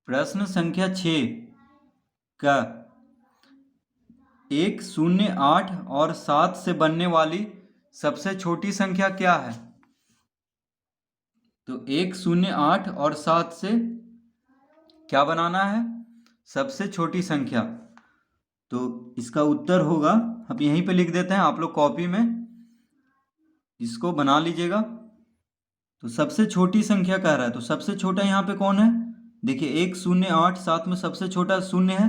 प्रश्न संख्या 6 का 1, 0, 8 और 7 से बनने वाली सबसे छोटी संख्या क्या है? तो 1, 0, 8 और 7 से क्या बनाना है? सबसे छोटी संख्या। तो इसका उत्तर होगा, हम यहीं पे लिख देते हैं, आप लोग कॉपी में इसको बना लीजिएगा। तो सबसे छोटी संख्या कह रहा है, तो सबसे छोटा यहाँ पे कौन है? देखिए 1, 0, 8, 7 में सबसे छोटा 0 है,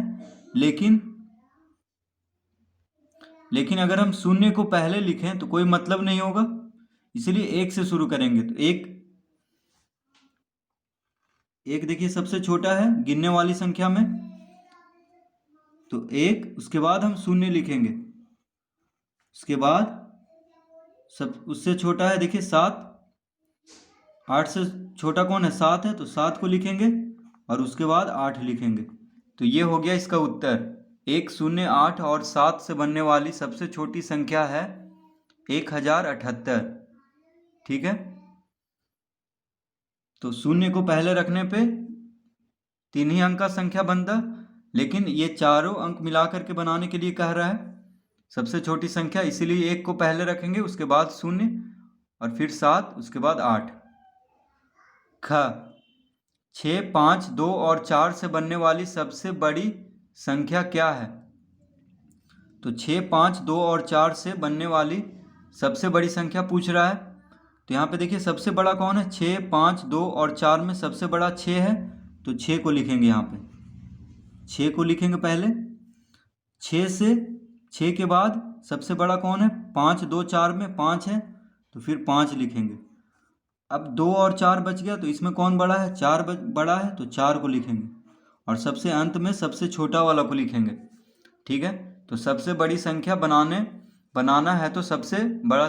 लेकिन अगर हम 0 को पहले लिखें तो कोई मतलब नहीं होगा, इसलिए 1 से शुरू करेंगे। तो एक देखिए सबसे छोटा है गिनने वाली संख्या में, तो 1, उसके बाद हम 0 लिखेंगे, उसके बाद सब उससे छोटा है देखिए 7, 8 से छोटा कौन है? 7 है, तो 7 को लिखेंगे और उसके बाद 8 लिखेंगे। तो ये हो गया इसका उत्तर। 1, 0, 8 और 7 से बनने वाली सबसे छोटी संख्या है 1078। ठीक है, तो 0 को पहले रखने पे 3 ही अंक का संख्या बनता, लेकिन ये चारों अंक मिलाकर के बनाने के लिए कह रहा है सबसे छोटी संख्या, इसीलिए 1 को पहले रखेंगे, उसके बाद 0 और फिर 7, उसके बाद 8। ख 6, 5, 2 और 4 से बनने वाली सबसे बड़ी संख्या क्या है? तो 6, 5, 2 और 4 से बनने वाली सबसे बड़ी संख्या पूछ रहा है। तो यहाँ पे देखिए सबसे बड़ा कौन है? 6, 5, 2 और 4 में सबसे बड़ा 6 है, तो 6 को लिखेंगे। यहाँ पे 6 को लिखेंगे पहले, 6 के बाद सबसे बड़ा कौन है? 5, 2, 4 में 5 है, तो फिर 5 लिखेंगे। अब 2 और 4 बच गया, तो इसमें कौन बड़ा है? 4 बड़ा है, तो 4 को लिखेंगे और सबसे अंत में सबसे छोटा वाला को लिखेंगे। ठीक है, तो सबसे बड़ी संख्या बनाना है तो सबसे बड़ा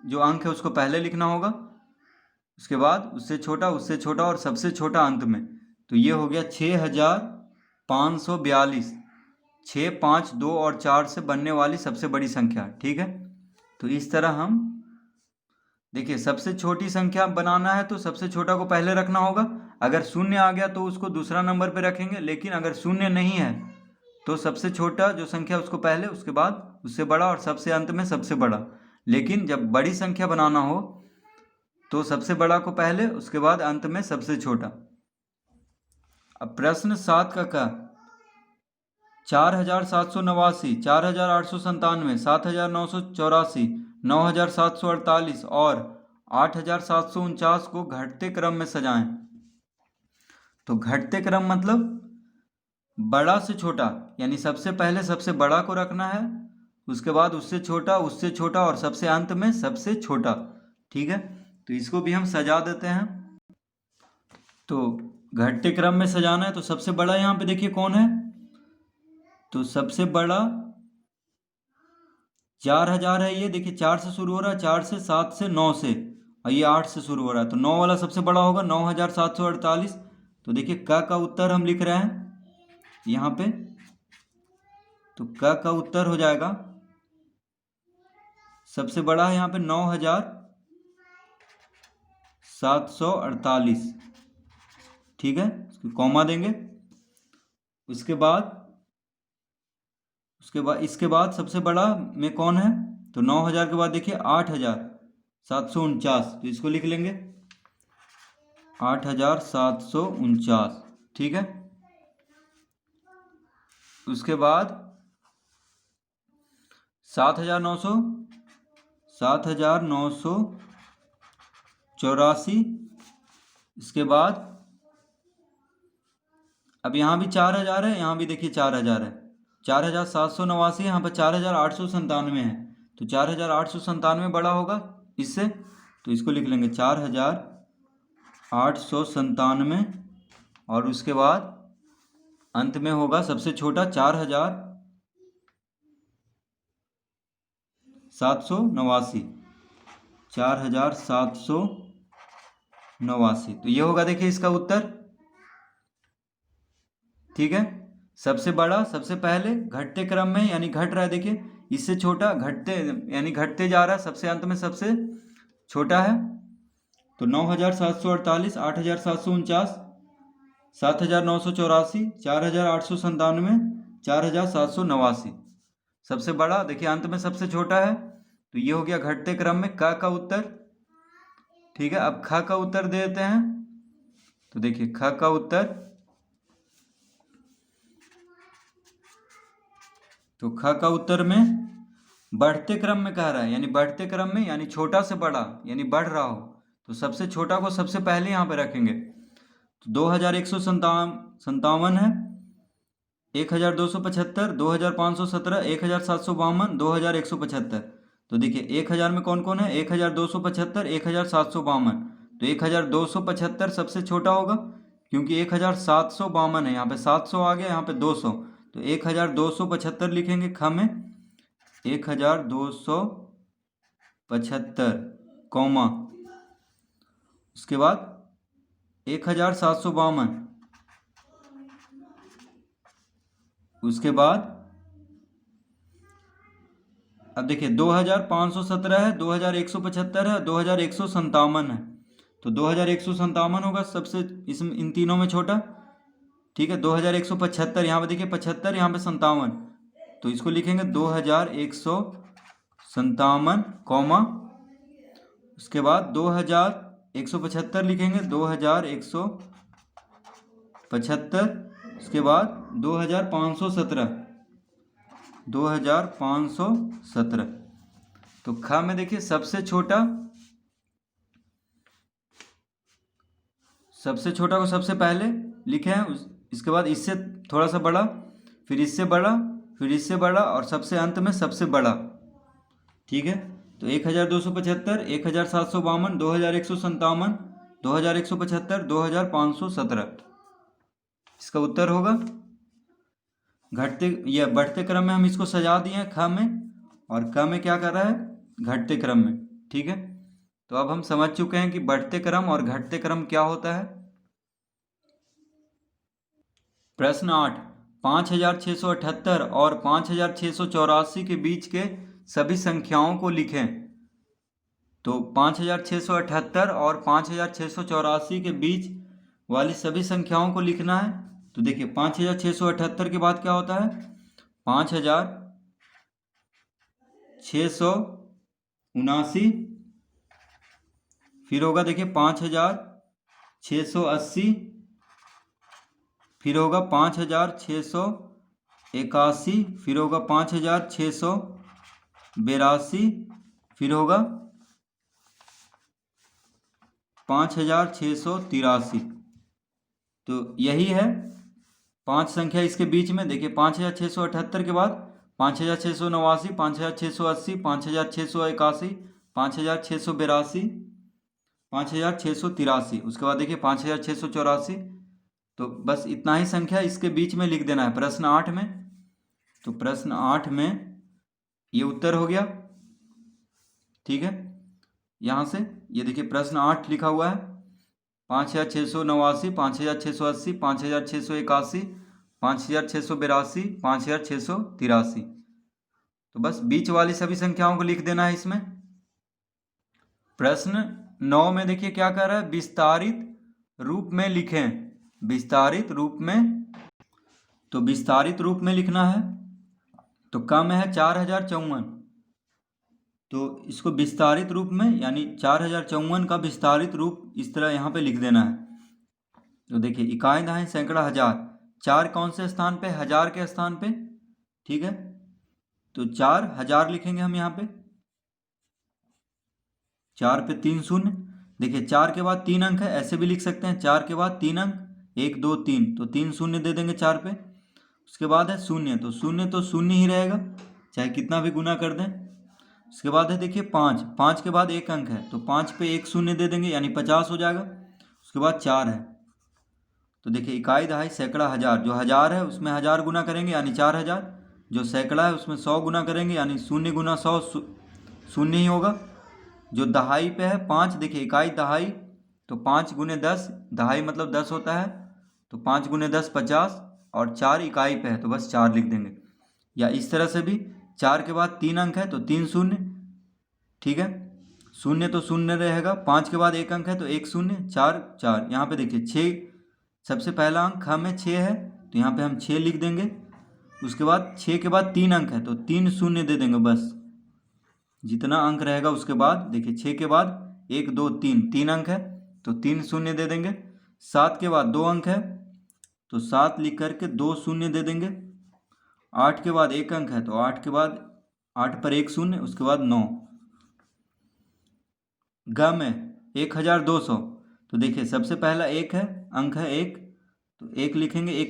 जो अंक है उसको पहले लिखना होगा, उसके बाद उससे छोटा और सबसे छोटा अंत में। तो ये हो गया 6542। 6, 5, 2 और 4 से बनने वाली सबसे बड़ी संख्या। ठीक है, तो इस तरह हम देखिए सबसे छोटी संख्या बनाना है तो सबसे छोटा को पहले रखना होगा। अगर 0 आ गया तो उसको दूसरा नंबर पे रखेंगे, लेकिन अगर 0 नहीं है तो सबसे छोटा जो संख्या उसको पहले, उसके बाद उससे बड़ा और सबसे अंत में सबसे बड़ा। लेकिन जब बड़ी संख्या बनाना हो तो सबसे बड़ा को पहले, उसके बाद अंत में सबसे छोटा। अब प्रश्न 7 का 4789, 4897, 7984, 9748 और 8749 को घटते क्रम में सजाएं। तो घटते क्रम मतलब बड़ा से छोटा, यानी सबसे पहले सबसे बड़ा को रखना है, उसके बाद उससे छोटा और सबसे अंत में सबसे छोटा। ठीक है, तो इसको भी हम सजा देते हैं। तो घटते क्रम में सजाना है, तो सबसे बड़ा यहाँ पे देखिए कौन है? तो सबसे बड़ा 4000 है। ये देखिए 4 से शुरू हो रहा है, 4 से, 7 से, 9 से, और ये 8 से शुरू हो रहा है, तो 9 वाला सबसे बड़ा होगा 9748। तो देखिए का उत्तर हम लिख रहे हैं यहाँ पे, तो का उत्तर हो जाएगा, सबसे बड़ा है यहाँ पे 9748। ठीक है, कॉमा देंगे, उसके बाद इसके बाद सबसे बड़ा में कौन है? तो 9000 के बाद देखिए 8749, तो इसको लिख लेंगे 8749। ठीक है, उसके बाद 7984। इसके बाद अब यहाँ भी 4000 है, यहाँ भी देखिए 4000 है, 4789, यहाँ पर 4897 है, तो 4897 बड़ा होगा इससे, तो इसको लिख लेंगे 4897, और उसके बाद अंत में होगा सबसे छोटा 4789। 4789, तो ये होगा देखिए इसका उत्तर। ठीक है, सबसे बड़ा सबसे पहले घटते क्रम में, यानी घट रहा है, देखिए इससे छोटा घटते, यानी घटते जा रहा है, सबसे अंत में सबसे छोटा है। तो 9748, 8749, 7,984, 4,897, 4,789। सबसे बड़ा देखिए अंत में सबसे छोटा है, तो ये हो गया घटते क्रम में क का उत्तर। ठीक है, अब ख का उत्तर दे देते हैं। तो देखिए ख का उत्तर, तो ख का उत्तर में बढ़ते क्रम में कह रहा है, यानी बढ़ते क्रम में यानी छोटा से बड़ा यानी बढ़ रहा हो, तो सबसे छोटा को सबसे पहले यहाँ पे रखेंगे। तो 2,157 है, 1,275, 2,517, 1,752, 2,175। तो देखिए 1,000 में कौन कौन है, 1,275, 1,752। तो 1,275 सबसे छोटा होगा, क्योंकि 1,752 है, यहाँ पे 700 आ गया, यहाँ पे 200, तो 1,275 लिखेंगे ख में, 1,275 कौमा, उसके बाद 1,752, उसके बाद अब देखिए 2,517 है, 2,175 है, 2,157 है। तो 2,157 होगा सबसे इन तीनों में छोटा। ठीक है, 2,175 यहाँ पे देखिए 75, यहाँ पे 57, तो इसको लिखेंगे 2,157 कौमा, उसके बाद 2,175 लिखेंगे, 2,175, उसके बाद 2,517, 2,517। तो ख में देखिए सबसे छोटा को सबसे पहले लिखे हैं, इसके बाद इससे थोड़ा सा बड़ा, फिर इससे बड़ा, फिर इससे बड़ा, और सबसे अंत में सबसे बड़ा। ठीक है, तो 1,275, 1,752, 2,157, 2,175, 2,517 इसका उत्तर होगा। घटते या बढ़ते क्रम में हम इसको सजा दिए हैं ख में, और क में क्या कर रहा है, घटते क्रम में। ठीक है, तो अब हम समझ चुके हैं कि बढ़ते क्रम और घटते क्रम क्या होता है। प्रश्न 8, 5,678 और 5,684 के बीच के सभी संख्याओं को लिखें। तो 5,678 और 5,684 के बीच वाली सभी संख्याओं को लिखना है। तो देखिए 5,678 के बाद क्या होता है, 5,679, फिर होगा देखिए 5,680, फिर होगा 5,681, फिर होगा 5,682, फिर होगा 5,683। तो यही है 5 संख्या इसके बीच में। देखिए 5,678 के बाद 5,689, 5,680, 5,681, 5,682, 5,683, उसके बाद देखिए 5,684। तो बस इतना ही संख्या इसके बीच में लिख देना है प्रश्न 8 में। तो प्रश्न 8 में ये उत्तर हो गया। ठीक है, यहाँ से ये देखिए प्रश्न 8 लिखा हुआ है, 5,689, 5,680, 5,681, 5,682, 5,683। तो बस बीच वाली सभी संख्याओं को लिख देना है इसमें। प्रश्न 9 में देखिए क्या कर रहा है, विस्तारित रूप में लिखें। विस्तारित रूप में, तो विस्तारित रूप में लिखना है। तो कम है 4,054, तो इसको विस्तारित रूप में यानी 4,054 का विस्तारित रूप इस तरह यहाँ पे लिख देना है। तो देखिए इकाई दहाई सैकड़ा हजार, 4 कौन से स्थान पे, 1000 के स्थान पे। ठीक है, तो 4,000 लिखेंगे हम यहाँ पे, 4 पे 3 शून्य। देखिए 4 के बाद 3 अंक है, ऐसे भी लिख सकते हैं, 4 के बाद 3 अंक, 1 2 3, तो 3 शून्य दे देंगे 4 पे। उसके बाद है शून्य, तो शून्य ही रहेगा चाहे कितना भी गुना कर दें। उसके बाद है देखिए 5, 5 के बाद 1 अंक है, तो 5 पे 1 शून्य दे देंगे यानी 50 हो जाएगा। उसके बाद 4 है, तो देखिए इकाई दहाई सैकड़ा हजार, जो 1000 है उसमें 1000 गुना करेंगे यानी 4,000, जो सैकड़ा है उसमें 100 गुना करेंगे यानी 0 गुना 100 शून्य ही होगा। जो दहाई पे है 5, देखिए इकाई दहाई, तो 5 गुने 10, दहाई मतलब 10 होता है, तो 5 गुने 10 50, और 4 इकाई पे है तो बस 4 लिख देंगे। या इस तरह से भी 4 के बाद 3 अंक है तो 3 शून्य। ठीक है, शून्य तो शून्य रहेगा, 5 के बाद 1 अंक है तो 1 शून्य, 4 4। यहाँ पे देखिए सबसे पहला अंक ख में 6 है तो यहाँ पे हम 6 लिख देंगे। उसके बाद 6 के बाद 3 अंक है तो 3 शून्य दे देंगे बस। जितना अंक रहेगा उसके बाद देखिए 6 के बाद 1 2 3 3 अंक है तो 3 शून्य दे देंगे। 7 के बाद 2 अंक है तो 7 लिख करके 2 शून्य दे देंगे। 8 के बाद 1 अंक है तो 8 के बाद 8 पर 1 शून्य, उसके बाद 9। ग में 1200 तो देखिए सबसे पहला एक है, अंक है 1 तो 1 लिखेंगे। एक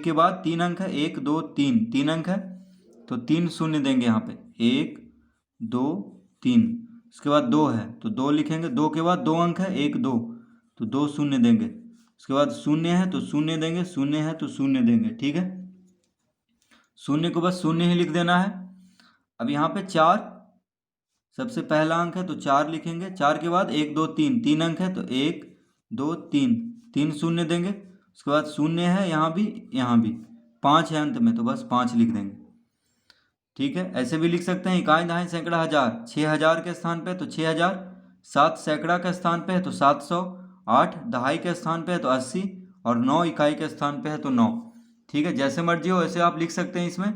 के बाद 3 अंक है 1 2 3 3 अंक है तो 3 शून्य देंगे यहाँ पे 1 2 3। उसके बाद 2 है तो 2 लिखेंगे। 2 के बाद 2 अंक है 1 2 तो 2 शून्य देंगे। उसके बाद शून्य है तो शून्य देंगे, शून्य है तो शून्य देंगे। ठीक है, शून्य को बस शून्य ही लिख देना है। अब यहाँ पे 4 सबसे पहला अंक है तो 4 लिखेंगे। 4 के बाद 1 2 3 3 अंक है तो 1 2 3 3 शून्य देंगे। उसके बाद शून्य है यहाँ भी 5 है अंत में तो बस 5 लिख देंगे। ठीक है, ऐसे भी लिख सकते हैं इकाई दहाई सैकड़ा हज़ार। 6000 के स्थान पे तो 6000, 7 सैकड़ा के स्थान पे है तो 700, 8 दहाई के स्थान पे है तो 80 और 9 इकाई के स्थान पे है तो 9। ठीक है, जैसे मर्जी हो वैसे आप लिख सकते हैं इसमें।